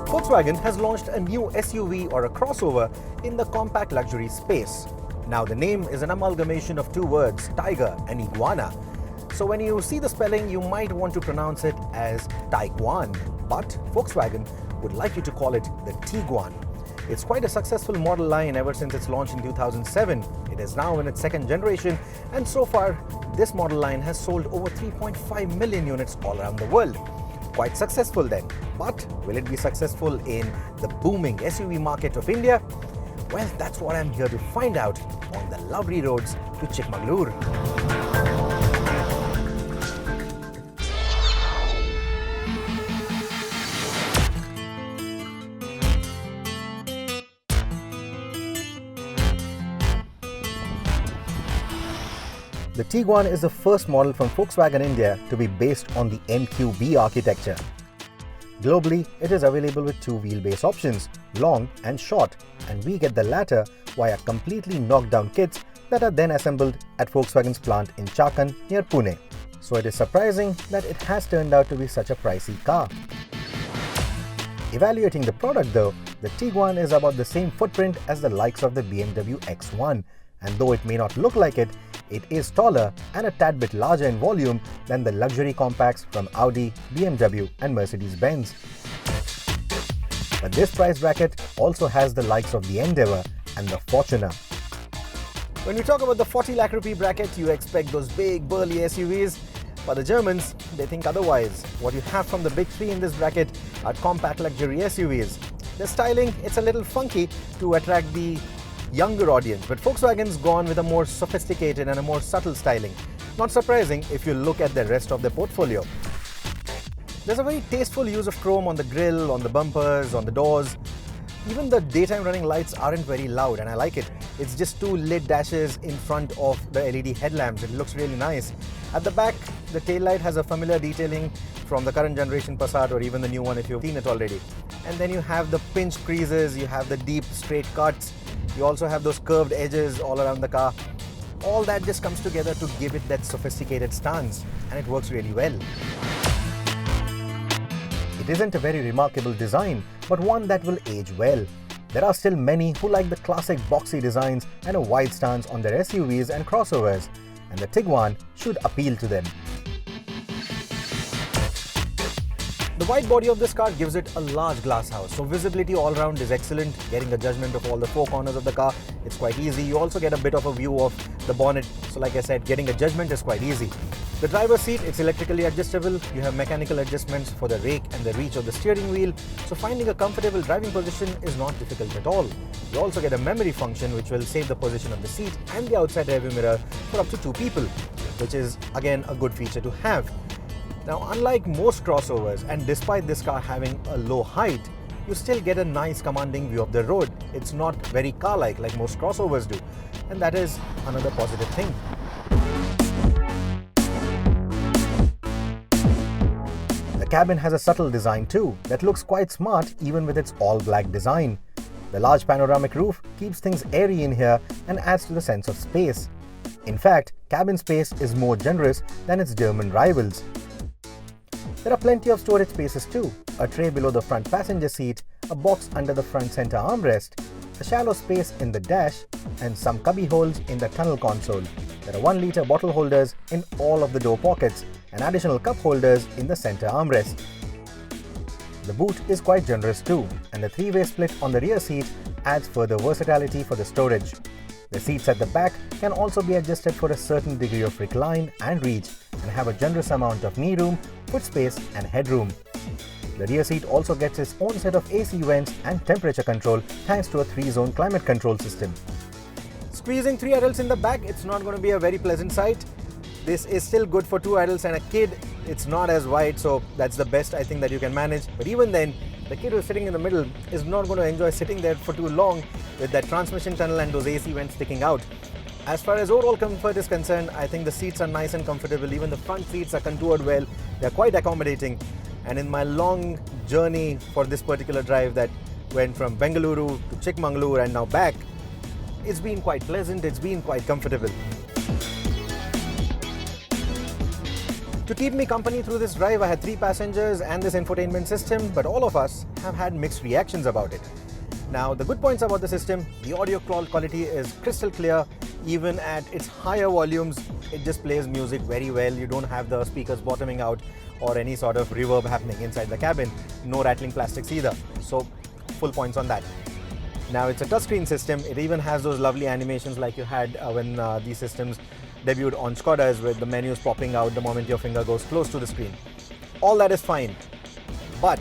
Volkswagen has launched a new SUV or a crossover in the compact luxury space. Now the name is an amalgamation of two words, tiger and iguana. So when you see the spelling, you might want to pronounce it as Tiguan, but Volkswagen would like you to call it the Tiguan. It's quite a successful model line ever since its launch in 2007. It is now in its second generation, and so far this model line has sold over 3.5 million units all around the world. Quite successful then, but will it be successful in the booming SUV market of India? Well, that's what I'm here to find out on the lovely roads to Chikmagalur. The Tiguan is the first model from Volkswagen India to be based on the MQB architecture. Globally, it is available with two wheelbase options, long and short, and we get the latter via completely knocked down kits that are then assembled at Volkswagen's plant in Chakan near Pune. So it is surprising that it has turned out to be such a pricey car. Evaluating the product though, the Tiguan is about the same footprint as the likes of the BMW X1, and though it may not look like it, it is taller and a tad bit larger in volume than the luxury compacts from Audi, BMW and Mercedes-Benz. But this price bracket also has the likes of the Endeavour and the Fortuner. When we talk about the 40 lakh rupee bracket, you expect those big burly SUVs, but the Germans, they think otherwise. What you have from the big three in this bracket are compact luxury SUVs. The styling, it's a little funky to attract the younger audience, but Volkswagen's gone with a more sophisticated and a more subtle styling. Not surprising if you look at the rest of their portfolio. There's a very tasteful use of chrome on the grille, on the bumpers, on the doors. Even the daytime running lights aren't very loud, and I like it. It's just two lit dashes in front of the LED headlamps. It looks really nice. At the back, the taillight has a familiar detailing from the current generation Passat or even the new one if you've seen it already. And then you have the pinch creases, you have the deep straight cuts. You also have those curved edges all around the car. All that just comes together to give it that sophisticated stance, and it works really well. It isn't a very remarkable design, but one that will age well. There are still many who like the classic boxy designs and a wide stance on their SUVs and crossovers, and the Tiguan should appeal to them. The wide body of this car gives it a large glass house, so visibility all around is excellent. Getting a judgment of all the four corners of the car, it's quite easy. You also get a bit of a view of the bonnet, so like I said, getting a judgment is quite easy. The driver's seat, it's electrically adjustable. You have mechanical adjustments for the rake and the reach of the steering wheel, so finding a comfortable driving position is not difficult at all. You also get a memory function which will save the position of the seat and the outside rearview mirror for up to two people, which is again a good feature to have. Now, unlike most crossovers, and despite this car having a low height, you still get a nice commanding view of the road. It's not very car-like like most crossovers do, and that is another positive thing. The cabin has a subtle design too that looks quite smart even with its all-black design. The large panoramic roof keeps things airy in here and adds to the sense of space. In fact, cabin space is more generous than its German rivals. There are plenty of storage spaces too, a tray below the front passenger seat, a box under the front center armrest, a shallow space in the dash, and some cubby holes in the tunnel console. There are 1-liter bottle holders in all of the door pockets and additional cup holders in the center armrest. The boot is quite generous too, and the 3-way split on the rear seat adds further versatility for the storage. The seats at the back can also be adjusted for a certain degree of recline and reach and have a generous amount of knee room, foot space and headroom. The rear seat also gets its own set of AC vents and temperature control thanks to a 3-zone climate control system. Squeezing 3 adults in the back, it's not going to be a very pleasant sight. This is still good for 2 adults and a kid. It's not as wide, so that's the best I think that you can manage. But even then, the kid who's sitting in the middle is not going to enjoy sitting there for too long with that transmission tunnel and those AC vents sticking out. As far as overall comfort is concerned, I think the seats are nice and comfortable. Even the front seats are contoured well. They're quite accommodating. And in my long journey for this particular drive that went from Bengaluru to Chikmagalur and now back, It's been quite pleasant, it's been quite comfortable. To keep me company through this drive, I had 3 passengers and this infotainment system, but all of us have had mixed reactions about it. Now, the good points about the system, the audio quality is crystal clear. Even at its higher volumes, it just plays music very well. You don't have the speakers bottoming out or any sort of reverb happening inside the cabin. No rattling plastics either. So, full points on that. Now, it's a touchscreen system. It even has those lovely animations like you had when these systems debuted on Skodas, with the menus popping out the moment your finger goes close to the screen. All that is fine, but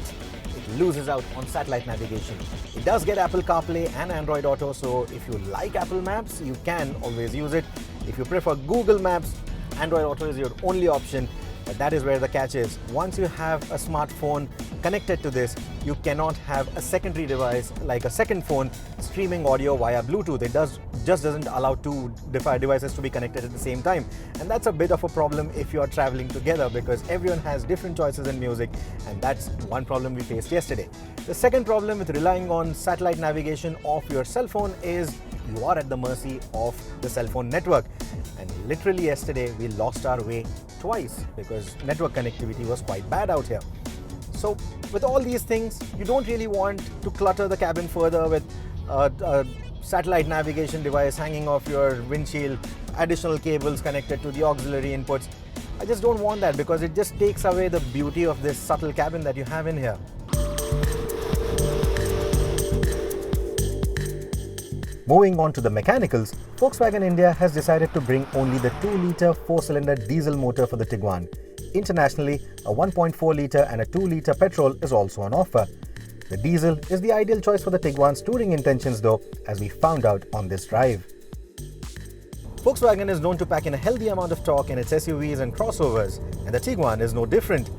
it loses out on satellite navigation. It does get Apple CarPlay and Android Auto, so if you like Apple Maps, you can always use it. If you prefer Google Maps, Android Auto is your only option. But that is where the catch is. Once you have a smartphone connected to this, you cannot have a secondary device like a second phone streaming audio via Bluetooth. It just doesn't allow 2 devices to be connected at the same time. And that's a bit of a problem if you are traveling together, because everyone has different choices in music, and that's one problem we faced yesterday. The second problem with relying on satellite navigation of your cell phone is you are at the mercy of the cell phone network. And literally yesterday we lost our way twice because network connectivity was quite bad out here. So with all these things, you don't really want to clutter the cabin further with a satellite navigation device hanging off your windshield, additional cables connected to the auxiliary inputs. I just don't want that, because it just takes away the beauty of this subtle cabin that you have in here. Moving on to the mechanicals, Volkswagen India has decided to bring only the 2-litre 4-cylinder diesel motor for the Tiguan. Internationally, a 1.4-litre and a 2-litre petrol is also on offer. The diesel is the ideal choice for the Tiguan's touring intentions though, as we found out on this drive. Volkswagen is known to pack in a healthy amount of torque in its SUVs and crossovers, and the Tiguan is no different.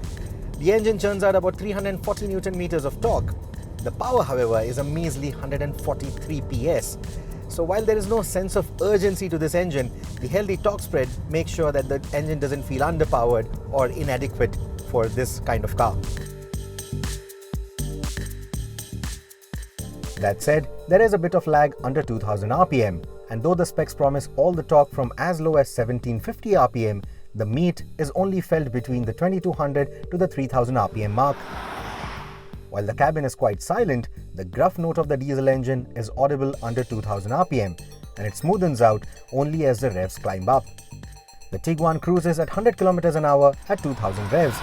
The engine churns out about 340 Newton meters of torque. The power, however, is a measly 143 PS. So while there is no sense of urgency to this engine, the healthy torque spread makes sure that the engine doesn't feel underpowered or inadequate for this kind of car. That said, there is a bit of lag under 2000 RPM, and though the specs promise all the torque from as low as 1750 RPM, the meat is only felt between the 2200 to the 3000 RPM mark. While the cabin is quite silent, the gruff note of the diesel engine is audible under 2000 RPM, and it smoothens out only as the revs climb up. The Tiguan cruises at 100 km an hour at 2000 revs,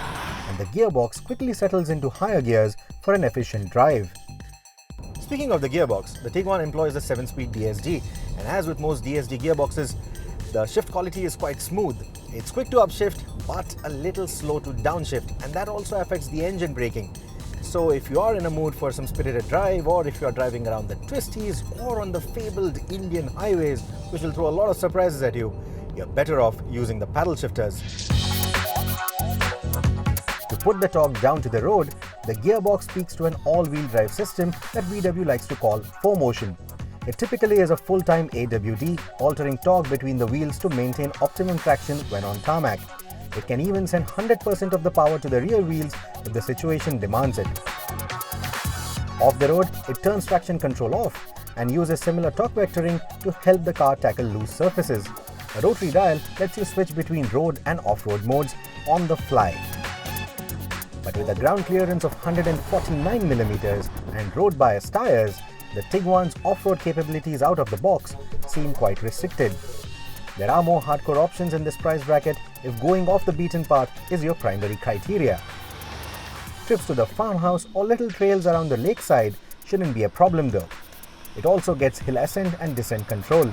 and the gearbox quickly settles into higher gears for an efficient drive. Speaking of the gearbox, the Tiguan employs a 7-speed DSG, and as with most DSG gearboxes, the shift quality is quite smooth. It's quick to upshift, but a little slow to downshift, and that also affects the engine braking. So if you are in a mood for some spirited drive, or if you are driving around the twisties or on the fabled Indian highways, which will throw a lot of surprises at you, you're better off using the paddle shifters. To put the torque down to the road, the gearbox speaks to an all-wheel drive system that VW likes to call 4Motion. It typically is a full-time AWD, altering torque between the wheels to maintain optimum traction when on tarmac. It can even send 100% of the power to the rear wheels if the situation demands it. Off the road, it turns traction control off and uses similar torque vectoring to help the car tackle loose surfaces. A rotary dial lets you switch between road and off-road modes on the fly. But with a ground clearance of 149mm and road bias tyres, the Tiguan's off-road capabilities out of the box seem quite restricted. There are more hardcore options in this price bracket if going off the beaten path is your primary criteria. Trips to the farmhouse or little trails around the lakeside shouldn't be a problem though. It also gets hill ascent and descent control.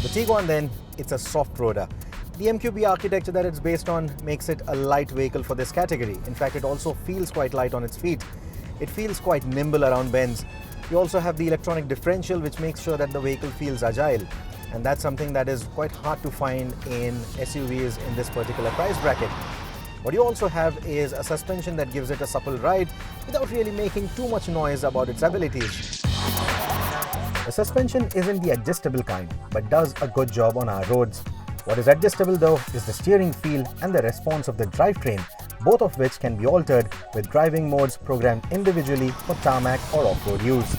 The Tiguan then, it's a soft roader. The MQB architecture that it's based on makes it a light vehicle for this category. In fact, it also feels quite light on its feet. It feels quite nimble around bends. You also have the electronic differential, which makes sure that the vehicle feels agile. And that's something that is quite hard to find in SUVs in this particular price bracket. What you also have is a suspension that gives it a supple ride without really making too much noise about its abilities. The suspension isn't the adjustable kind, but does a good job on our roads. What is adjustable though is the steering feel and the response of the drivetrain, both of which can be altered with driving modes programmed individually for tarmac or off-road use.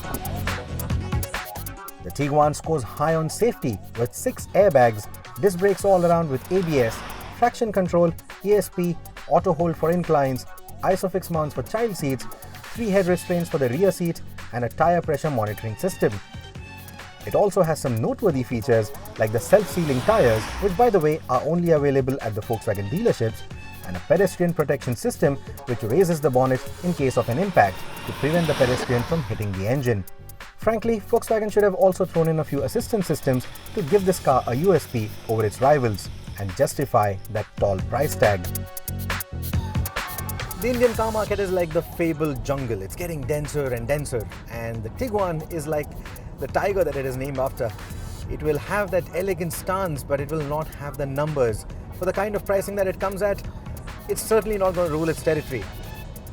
The Tiguan scores high on safety with 6 airbags, disc brakes all around with ABS, traction control, ESP, auto hold for inclines, ISOFIX mounts for child seats, 3 head restraints for the rear seat, and a tire pressure monitoring system. It also has some noteworthy features like the self-sealing tires, which by the way are only available at the Volkswagen dealerships, and a pedestrian protection system which raises the bonnet in case of an impact to prevent the pedestrian from hitting the engine. Frankly, Volkswagen should have also thrown in a few assistance systems to give this car a USP over its rivals and justify that tall price tag. The Indian car market is like the fabled jungle. It's getting denser and denser, and the Tiguan is like the tiger that it is named after. It will have that elegant stance, but it will not have the numbers. For the kind of pricing that it comes at, it's certainly not going to rule its territory.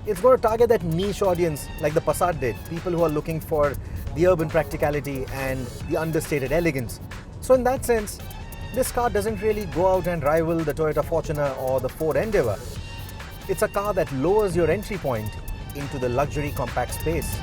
It's going to target that niche audience like the Passat did, people who are looking for the urban practicality and the understated elegance. So in that sense, this car doesn't really go out and rival the Toyota Fortuner or the Ford Endeavour. It's a car that lowers your entry point into the luxury compact space.